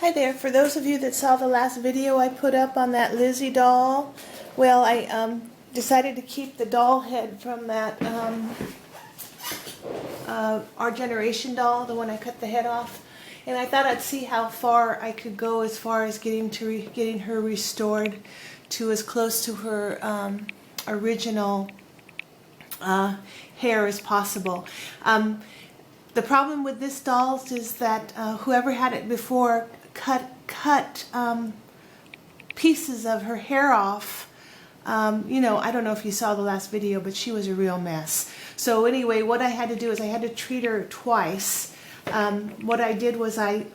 Hi there. For those of you that saw the last video I put up on that Lizzie doll, well, I decided to keep the doll head from that Our Generation doll, the one I cut the head off, and I thought I'd see how far I could go as far as getting her restored to as close to her original hair as possible. The problem with this doll is that whoever had it before cut pieces of her hair off. You know, I don't know if you saw the last video, but she was a real mess. So anyway, what I had to do is I had to treat her twice. What I did was I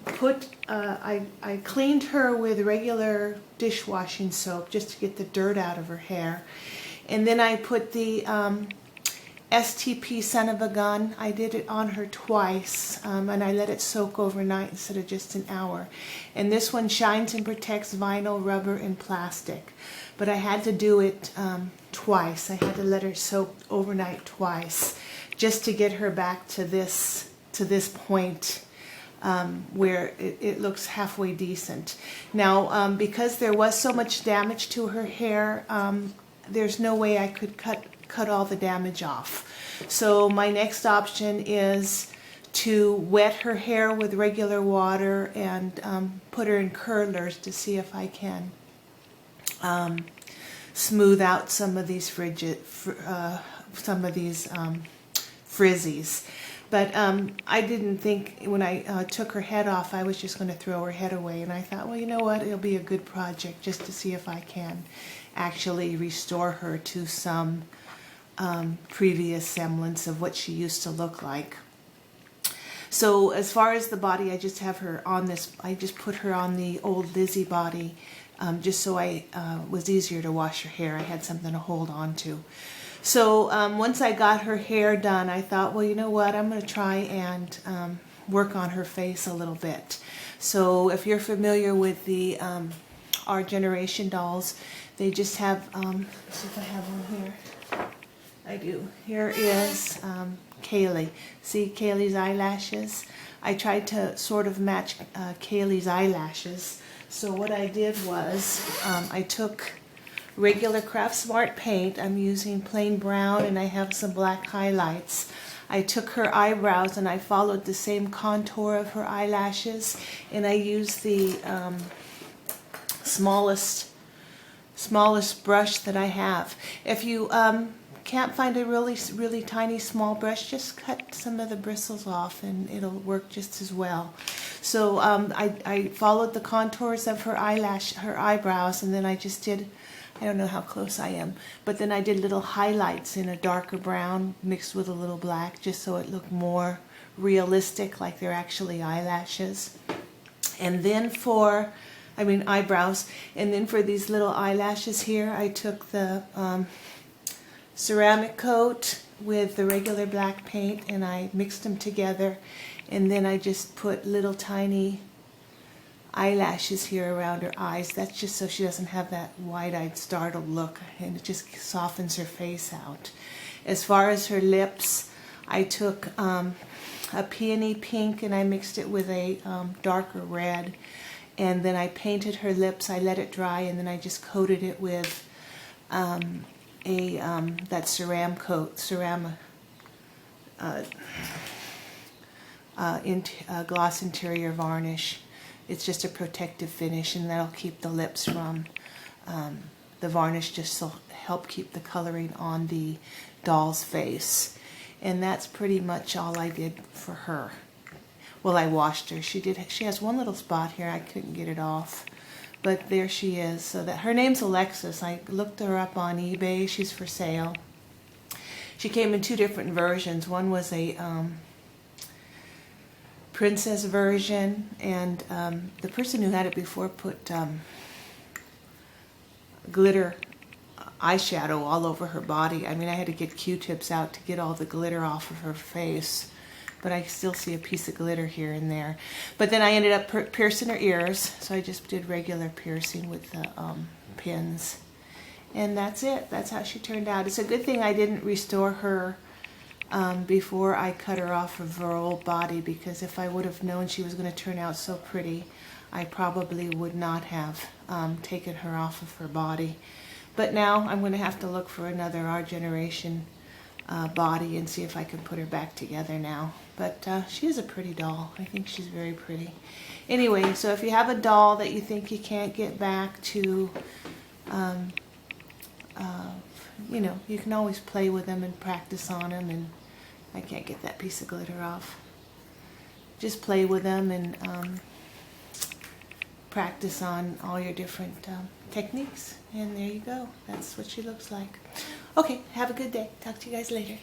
cleaned her with regular dishwashing soap just to get the dirt out of her hair. And then I put the STP son of a gun. I did it on her twice, and I let it soak overnight instead of just an hour. And this one shines and protects vinyl, rubber, and plastic. But I had to do it twice. I had to let her soak overnight twice just to get her back to this point where it looks halfway decent. Now, because there was so much damage to her hair, there's no way I could cut all the damage off. So my next option is to wet her hair with regular water and put her in curlers to see if I can smooth out some of these frizzies. But I didn't think when I took her head off I was just going to throw her head away, and I thought, well, you know what, it'll be a good project just to see if I can actually restore her to some previous semblance of what she used to look like. So as far as the body, I just have her on this, I just put her on the old Lizzie body just so I was easier to wash her hair. I had something to hold on to. So once I got her hair done, I thought, well, you know what, I'm going to try and work on her face a little bit. So if you're familiar with the Our Generation dolls, they just have, let's see if I have one here. I do. Here is Kaylee. See Kaylee's eyelashes? I tried to sort of match Kaylee's eyelashes. So what I did was I took regular Craft Smart paint. I'm using plain brown and I have some black highlights. I took her eyebrows and I followed the same contour of her eyelashes, and I used the smallest brush that I have. If you can't find a really tiny small brush, just cut some of the bristles off and it'll work just as well. So I followed the contours of her eyebrows, and then I just did, I don't know how close I am, but then I did little highlights in a darker brown mixed with a little black just so it looked more realistic, like they're actually eyelashes. And then for eyebrows. And then for these little eyelashes here, I took the ceramic coat with the regular black paint and I mixed them together, and then I just put little tiny eyelashes here around her eyes. That's just so she doesn't have that wide-eyed startled look, and it just softens her face out. As far as her lips, I took a peony pink and I mixed it with a darker red, and then I painted her lips. I let it dry, and then I just coated it with that gloss interior varnish. It's just a protective finish, and that'll keep the lips from the varnish, just to help keep the coloring on the doll's face. And that's pretty much all I did for her. Well, I washed her. She has one little spot here. I couldn't get it off. But there she is. So that her name's Alexis. I looked her up on eBay. She's for sale. She came in 2 different versions. One was a princess version, and the person who had it before put glitter eyeshadow all over her body. I mean, I had to get Q-tips out to get all the glitter off of her face. But I still see a piece of glitter here and there. But then I ended up piercing her ears, so I just did regular piercing with the pins. And that's it. That's how she turned out. It's a good thing I didn't restore her before I cut her off of her old body, because if I would have known she was going to turn out so pretty, I probably would not have taken her off of her body. But now I'm going to have to look for another Our Generation body and see if I can put her back together now. But she is a pretty doll. I think she's very pretty. Anyway, so if you have a doll that you think you can't get back to, you know, you can always play with them and practice on them. And I can't get that piece of glitter off. Just play with them and practice on all your different techniques. And there you go. That's what she looks like. Okay, have a good day. Talk to you guys later.